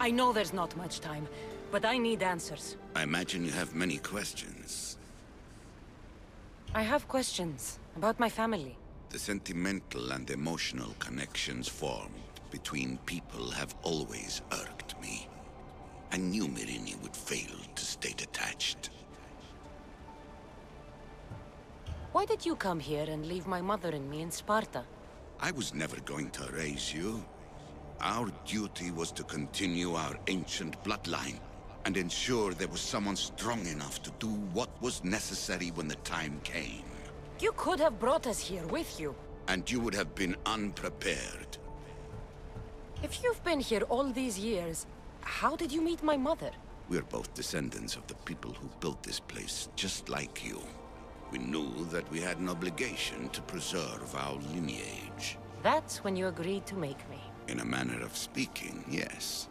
I know there's not much time, but I need answers. I imagine you have many questions. I have questions about my family. The sentimental and emotional connections formed between people have always irked me. I knew Myrini would fail to stay detached. Why did you come here and leave my mother and me in Sparta? I was never going to raise you. Our duty was to continue our ancient bloodline and ensure there was someone strong enough to do what was necessary when the time came. You could have brought us here with you. And you would have been unprepared. If you've been here all these years, how did you meet my mother? We're both descendants of the people who built this place, just like you. We knew that we had an obligation to preserve our lineage. That's when you agreed to make me. In a manner of speaking, yes.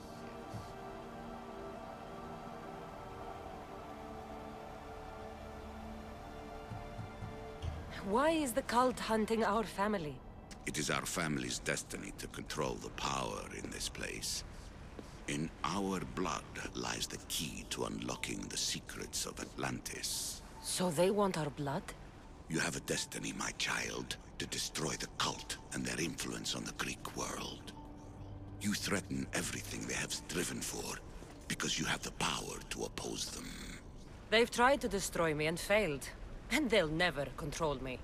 Why is the cult hunting our family? It is our family's destiny to control the power in this place. In our blood lies the key to unlocking the secrets of Atlantis. So they want our blood? You have a destiny, my child, to destroy the cult and their influence on the Greek world. You threaten everything they have striven for, because you have the power to oppose them. They've tried to destroy me and failed, and they'll never control me.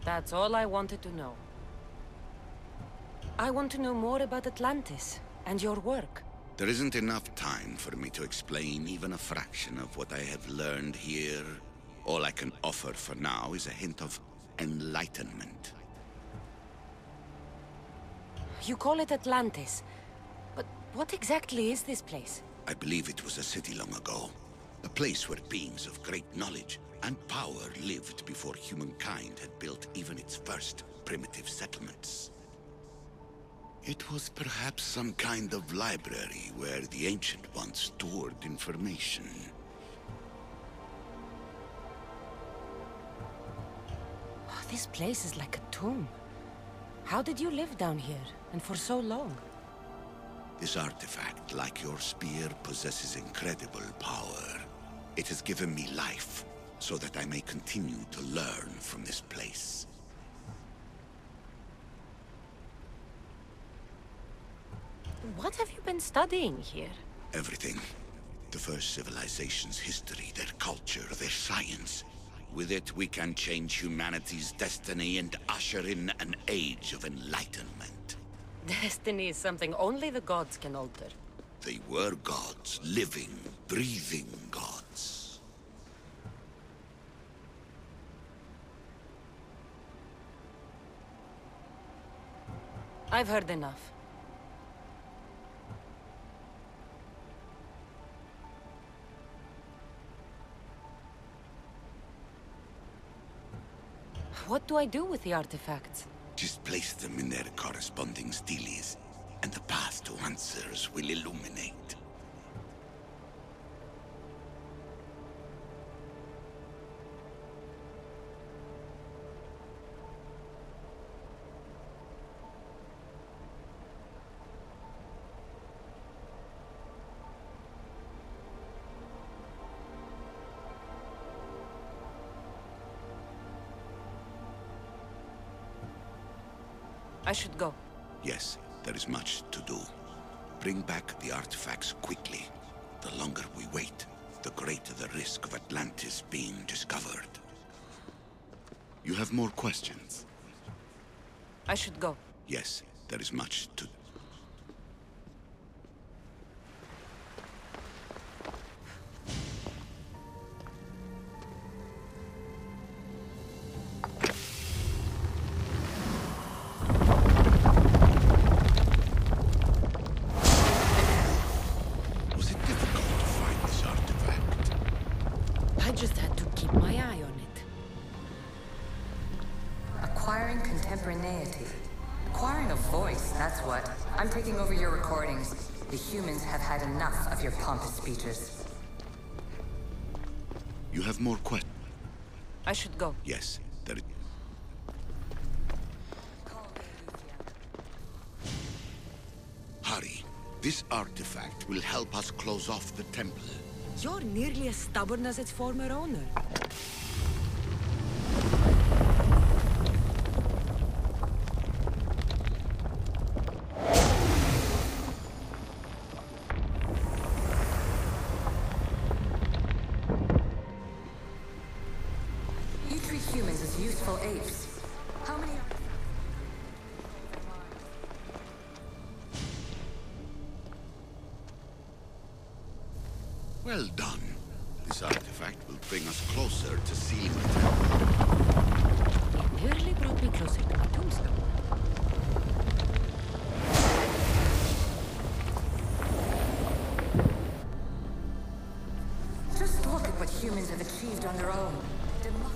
That's all I wanted to know. I want to know more about Atlantis and your work. There isn't enough time for me to explain even a fraction of what I have learned here. All I can offer for now is a hint of enlightenment. You call it Atlantis, but what exactly is this place? I believe it was a city long ago. A place where beings of great knowledge and power lived before humankind had built even its first primitive settlements. It was perhaps some kind of library where the Ancient Ones stored information. Oh, this place is like a tomb. How did you live down here, and for so long? This artifact, like your spear, possesses incredible power. It has given me life, so that I may continue to learn from this place. What have you been studying here? Everything. The first civilization's history, their culture, their science. With it, we can change humanity's destiny and usher in an age of enlightenment. Destiny is something only the gods can alter. They were gods, living, breathing gods. I've heard enough. What do I do with the artifacts? Just place them in their corresponding steles, and the path to answers will illuminate. I should go. Yes, there is much to do. Bring back the artifacts quickly. The longer we wait, the greater the risk of Atlantis being discovered. You have more questions? I should go. Yes, there is much to do. Acquiring contemporaneity. Acquiring a voice, that's what. I'm taking over your recordings. The humans have had enough of your pompous speeches. You have more questions? I should go. Yes, there is... Hurry. This artifact will help us close off the temple. You're nearly as stubborn as its former owner. You treat humans as useful apes. How many... Well done. This artifact will bring us closer to sealing the temple. It nearly brought me closer to my tombstone. Just look at what humans have achieved on their own. Democracy.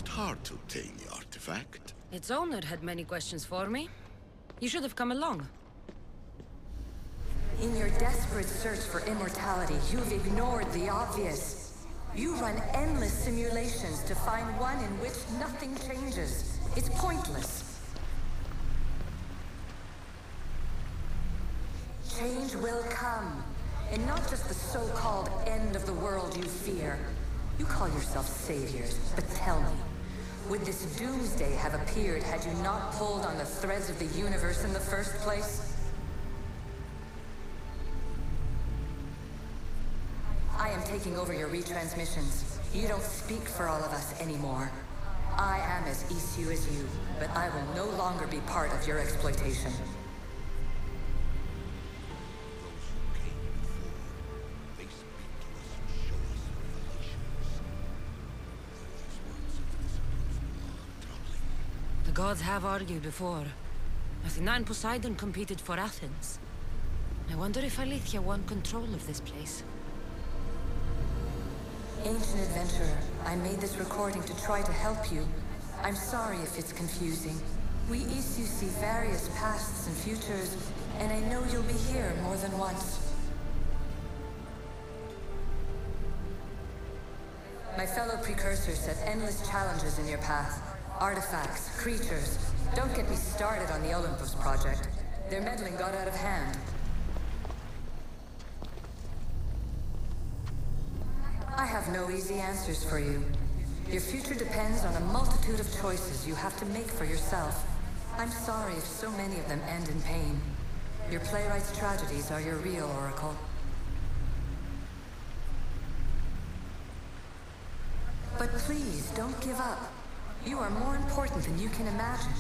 Hard to obtain the artifact. Its owner had many questions for me. You should have come along. In your desperate search for immortality, you've ignored the obvious. You run endless simulations to find one in which nothing changes. It's pointless. Change will come, and not just the so-called end of the world you fear. You call yourself saviors, but tell me, would this doomsday have appeared had you not pulled on the threads of the universe in the first place? I am taking over your retransmissions. You don't speak for all of us anymore. I am as issue as you, but I will no longer be part of your exploitation. The gods have argued before. Athena and Poseidon competed for Athens. I wonder if Alethea won control of this place. Ancient adventurer, I made this recording to try to help you. I'm sorry if it's confusing. We Isu see various pasts and futures, and I know you'll be here more than once. My fellow precursors set endless challenges in your path. Artifacts, creatures. Don't get me started on the Olympus project. Their meddling got out of hand. I have no easy answers for you. Your future depends on a multitude of choices you have to make for yourself. I'm sorry if so many of them end in pain. Your playwright's tragedies are your real oracle. But please, don't give up. You are more important than you can imagine.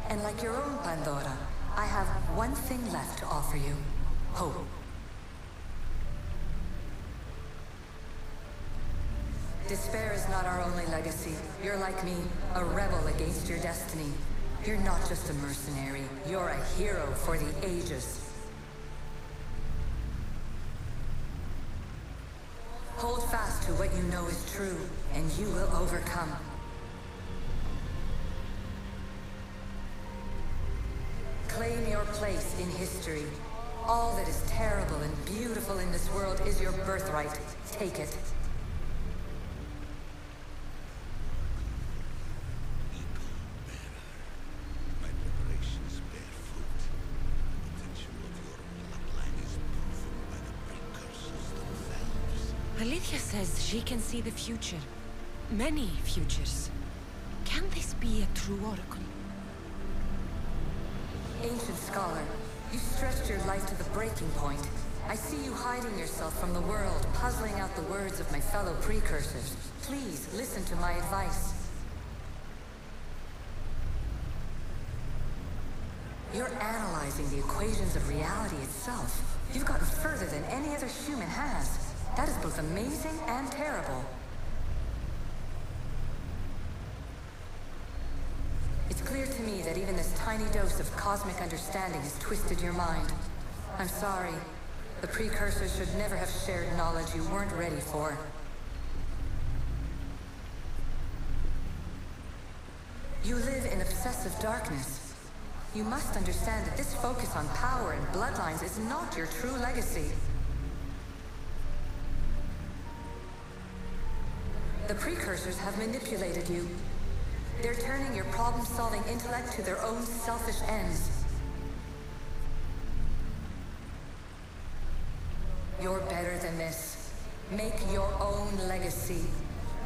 And like your own Pandora, I have one thing left to offer you. Hope. Despair is not our only legacy. You're like me, a rebel against your destiny. You're not just a mercenary, you're a hero for the ages. Hold fast to what you know is true, and you will overcome. Claim your place in history. All that is terrible and beautiful in this world is your birthright. Take it. My preparations bear fruit. The potential of your bloodline is proven by the precursors themselves. Alethea says she can see the future. Many futures. Can this be a true oracle? Ancient scholar, you stretched your life to the breaking point. I see you hiding yourself from the world, puzzling out the words of my fellow precursors. Please, listen to my advice. You're analyzing the equations of reality itself. You've gotten further than any other human has. That is both amazing and terrible. It's clear to me that even this tiny dose of cosmic understanding has twisted your mind. I'm sorry. The precursors should never have shared knowledge you weren't ready for. You live in obsessive darkness. You must understand that this focus on power and bloodlines is not your true legacy. The precursors have manipulated you. They're turning your problem-solving intellect to their own selfish ends. You're better than this. Make your own legacy.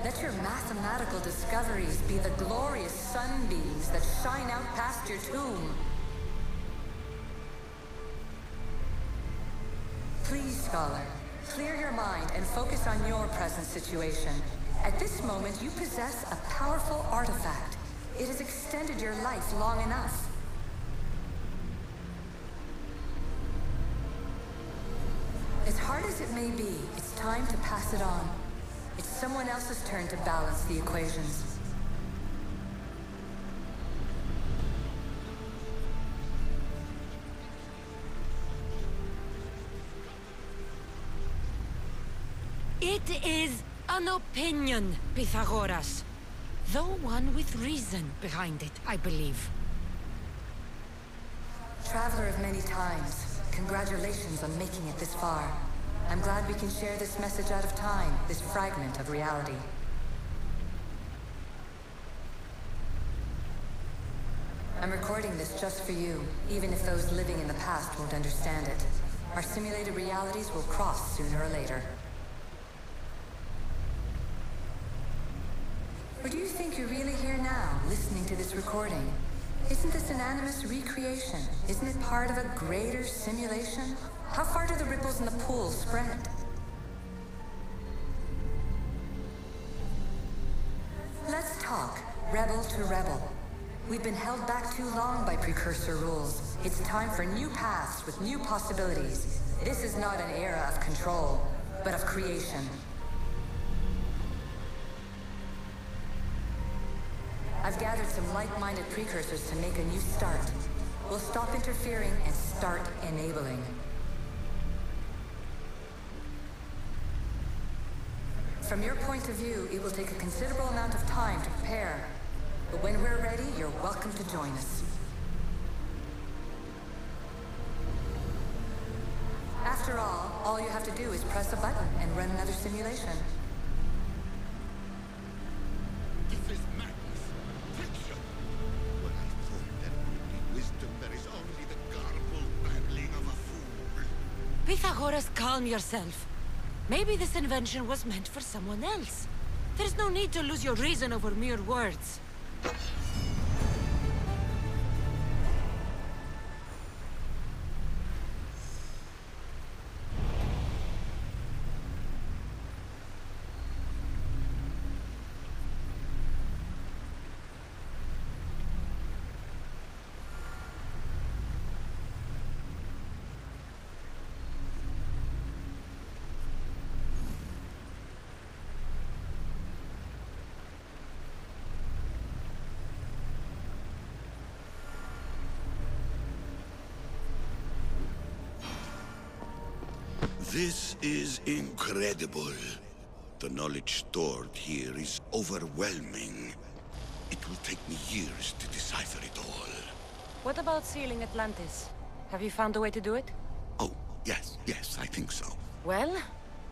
Let your mathematical discoveries be the glorious sunbeams that shine out past your tomb. Please, Scholar, clear your mind and focus on your present situation. At this moment, you possess a powerful artifact. It has extended your life long enough. As hard as it may be, it's time to pass it on. It's someone else's turn to balance the equations. It is an opinion, Pythagoras. Though one with reason behind it, I believe. Traveler of many times, congratulations on making it this far. I'm glad we can share this message out of time, this fragment of reality. I'm recording this just for you, even if those living in the past won't understand it. Our simulated realities will cross sooner or later. Or do you think you're really here now, listening to this recording? Isn't this an animus recreation? Isn't it part of a greater simulation? How far do the ripples in the pool spread? Let's talk, rebel to rebel. We've been held back too long by precursor rules. It's time for new paths with new possibilities. This is not an era of control, but of creation. I've gathered some like-minded precursors to make a new start. We'll stop interfering and start enabling. From your point of view, it will take a considerable amount of time to prepare. But when we're ready, you're welcome to join us. After all you have to do is press a button and run another simulation. This is madness. Fiction. When I thought there would be wisdom, there is only the garbled babbling of a fool. Pythagoras, calm yourself. Maybe this invention was meant for someone else. There's no need to lose your reason over mere words. This is incredible. The knowledge stored here is overwhelming. It will take me years to decipher it all. What about sealing Atlantis? Have you found a way to do it? Oh, yes, I think so. Well,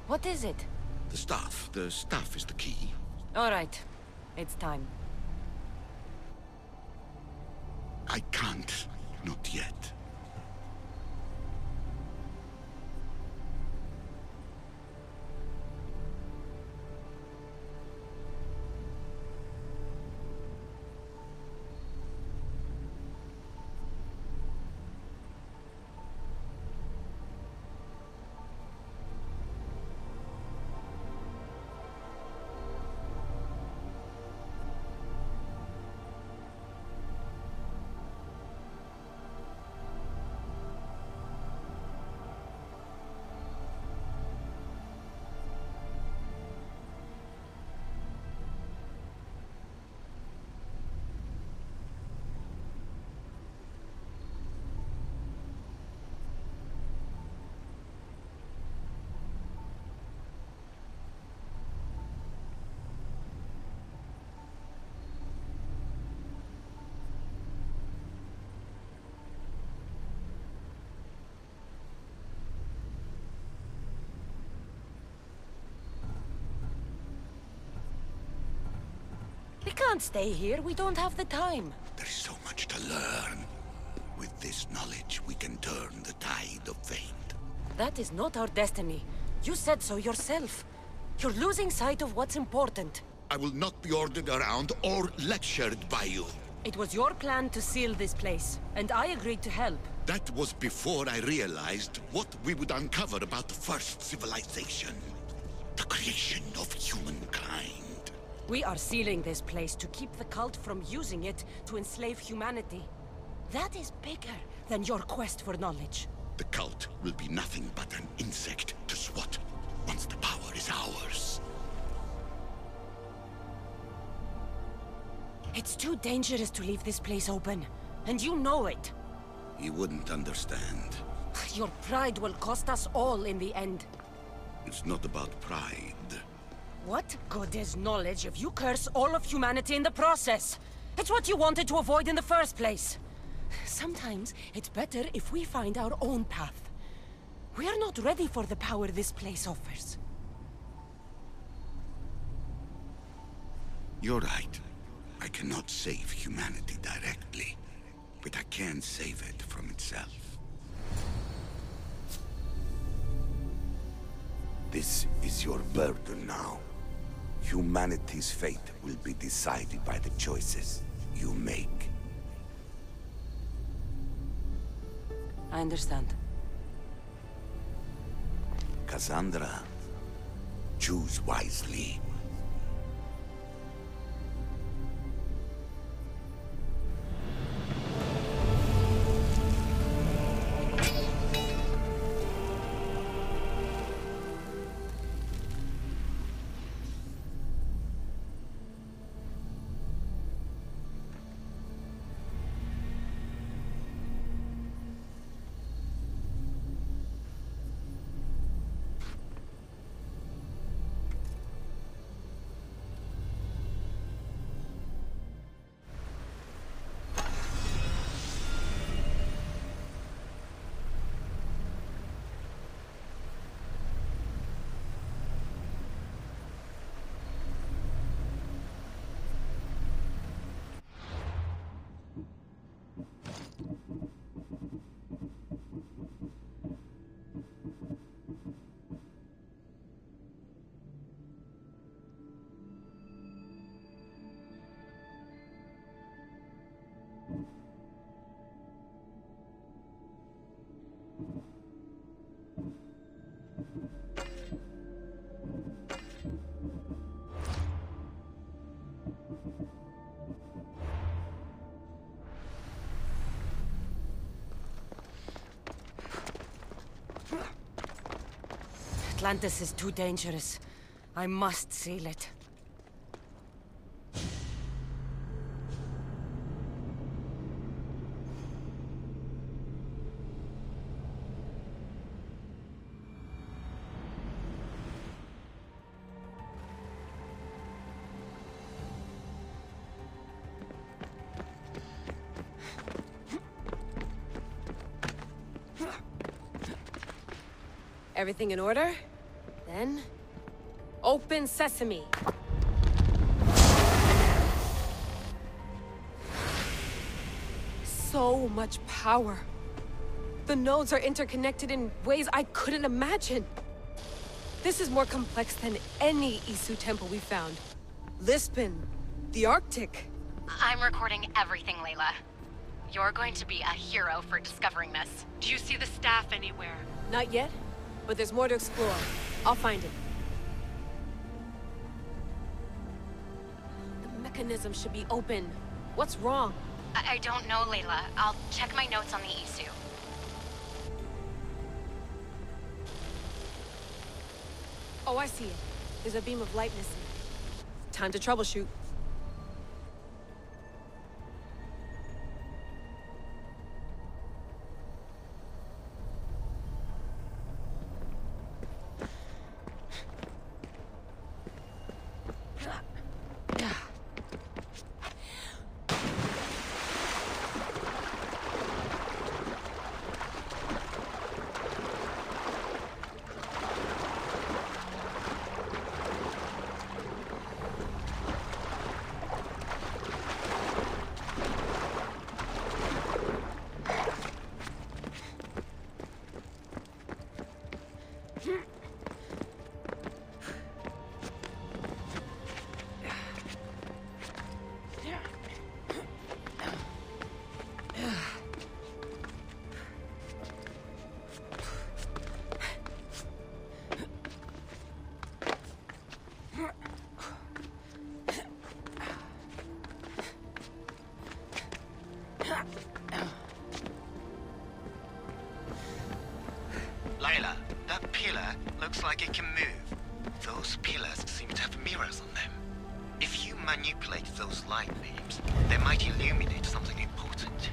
what is it? The staff is the key. All right, it's time. I can't, not yet. can't stay here. We don't have the time. There is so much to learn. With this knowledge, we can turn the tide of fate. That is not our destiny. You said so yourself. You're losing sight of what's important. I will not be ordered around or lectured by you. It was your plan to seal this place, and I agreed to help. That was before I realized what we would uncover about the first civilization. The creation of humankind. We are sealing this place to keep the cult from using it to enslave humanity. That is bigger than your quest for knowledge. The cult will be nothing but an insect to swat once the power is ours. It's too dangerous to leave this place open, and you know it. You wouldn't understand. Your pride will cost us all in the end. It's not about pride. What good is knowledge if you curse all of humanity in the process? It's what you wanted to avoid in the first place. Sometimes it's better if we find our own path. We are not ready for the power this place offers. You're right. I cannot save humanity directly, but I can save it from itself. This is your burden now. Humanity's fate will be decided by the choices you make. I understand. Cassandra, choose wisely. Atlantis is too dangerous. I must seal it. Everything in order? Then, open sesame. So much power. The nodes are interconnected in ways I couldn't imagine. This is more complex than any Isu temple we found. Lisbon, the Arctic. I'm recording everything, Layla. You're going to be a hero for discovering this. Do you see the staff anywhere? Not yet, but there's more to explore. I'll find it. The mechanism should be open. What's wrong? I don't know, Layla. I'll check my notes on the Isu. Oh, I see it. There's a beam of light missing. Time to troubleshoot. Layla, that pillar looks like it can move. Those pillars seem to have mirrors on them. If you manipulate those light beams, they might illuminate something important.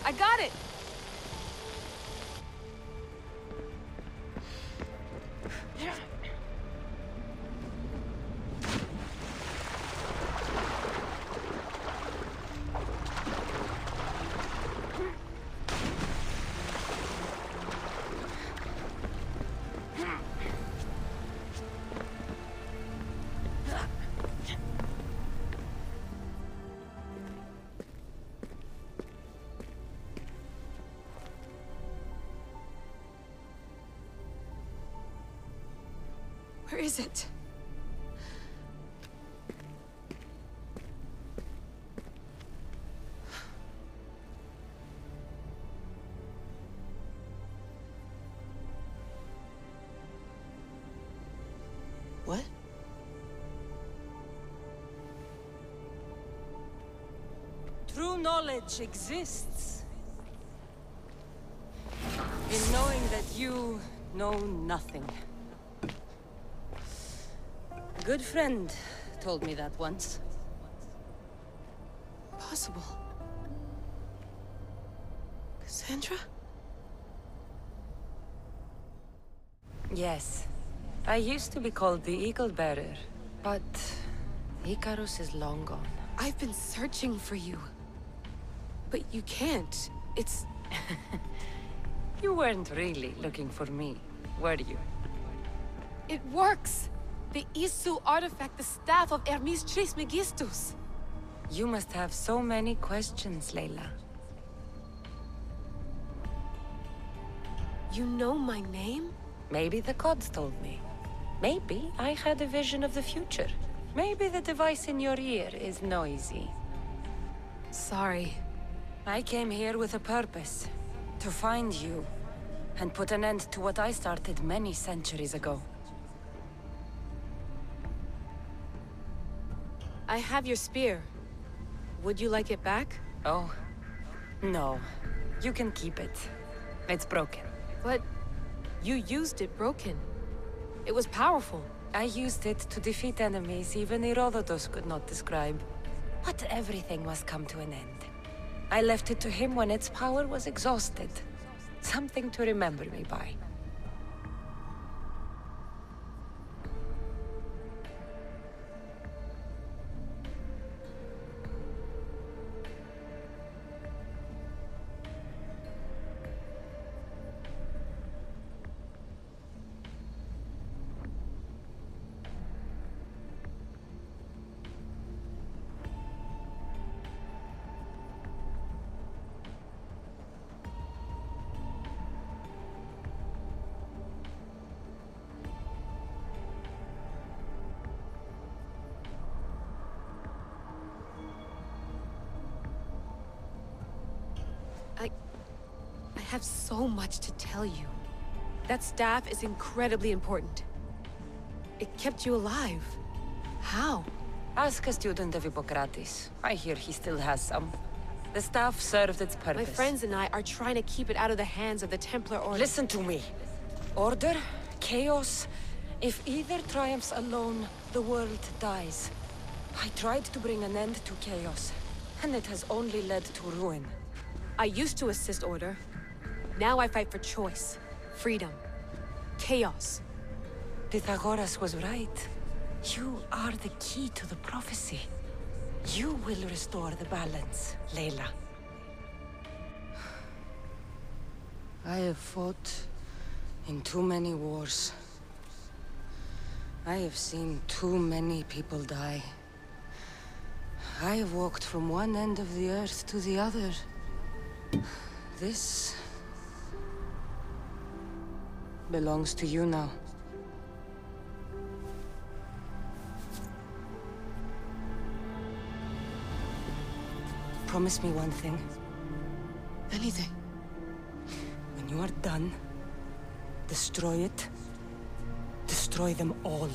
I got it! Where is it? What? True knowledge exists in knowing that you know nothing. A good friend told me that once. Possible. Cassandra? Yes. I used to be called the Eagle Bearer, but Icarus is long gone. I've been searching for you. But you can't. It's... You weren't really looking for me, were you? It works! The Isu artifact, the staff of Hermes Trismegistus. You must have so many questions, Layla. You know my name? Maybe the gods told me. Maybe I had a vision of the future. Maybe the device in your ear is noisy. Sorry. I came here with a purpose. To find you. And put an end to what I started many centuries ago. I have your spear. Would you like it back? Oh. No. You can keep it. It's broken. But you used it broken. It was powerful. I used it to defeat enemies even Herodotus could not describe. But everything must come to an end. I left it to him when its power was exhausted. Something to remember me by. I have so much to tell you. That staff is incredibly important. It kept you alive. How? Ask a student of Hippocrates. I hear he still has some. The staff served its purpose. My friends and I are trying to keep it out of the hands of the Templar Order. Listen to me. Order, chaos. If either triumphs alone, the world dies. I tried to bring an end to chaos, and it has only led to ruin. I used to assist Order. Now I fight for choice, freedom, chaos. Pythagoras was right. You are the key to the prophecy. You will restore the balance, Layla. I have fought in too many wars. I have seen too many people die. I have walked from one end of the earth to the other. This belongs to you now. Promise me one thing. Anything. When you are done, destroy it. Destroy them all.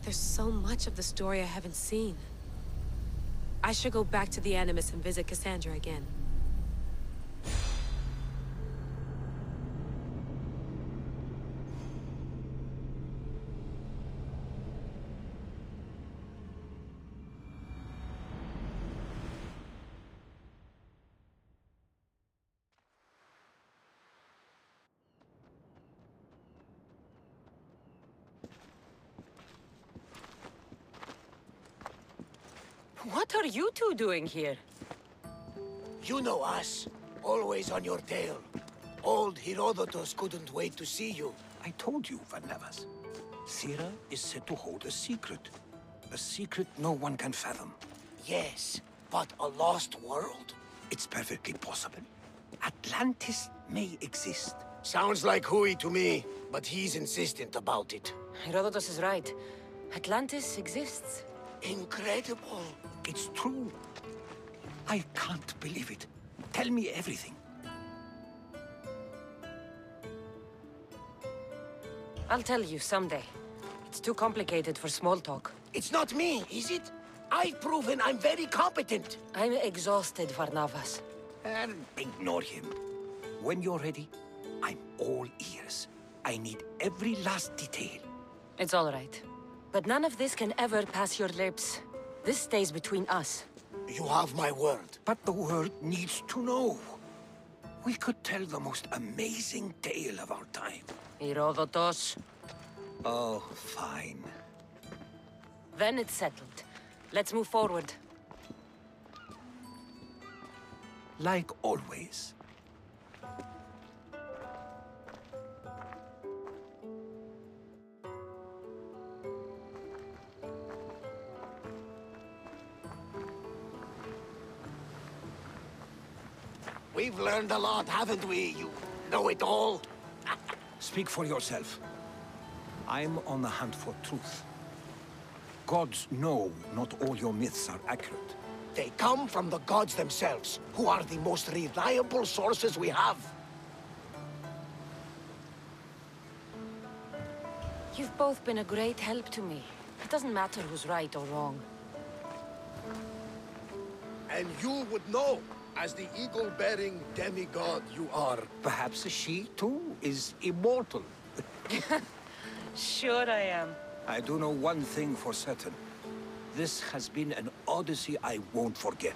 There's so much of the story I haven't seen. I should go back to the Animus and visit Cassandra again. What are you two doing here? You know us. Always on your tail. Old Herodotus couldn't wait to see you. I told you, Varnavas. Thera is said to hold a secret. A secret no one can fathom. Yes, but a lost world? It's perfectly possible. Atlantis may exist. Sounds like Koorui to me, but he's insistent about it. Herodotus is right. Atlantis exists. Incredible. It's true. I can't believe it. Tell me everything. I'll tell you someday. It's too complicated for small talk. It's not me, is it? I've proven I'm very competent. I'm exhausted, Varnavas. And ignore him. When you're ready, I'm all ears. I need every last detail. It's all right. But none of this can ever pass your lips. This stays between us. You have my word. But the world needs to know. We could tell the most amazing tale of our time. Herodotus. Oh, fine. Then it's settled. Let's move forward. Like always. We've learned a lot, haven't we, you know-it-all? Speak for yourself. I'm on the hunt for truth. Gods know not all your myths are accurate. They come from the gods themselves, who are the most reliable sources we have. You've both been a great help to me. It doesn't matter who's right or wrong. And you would know, as the eagle-bearing demigod you are. Perhaps she, too, is immortal. Sure I am. I do know one thing for certain. This has been an Odyssey I won't forget.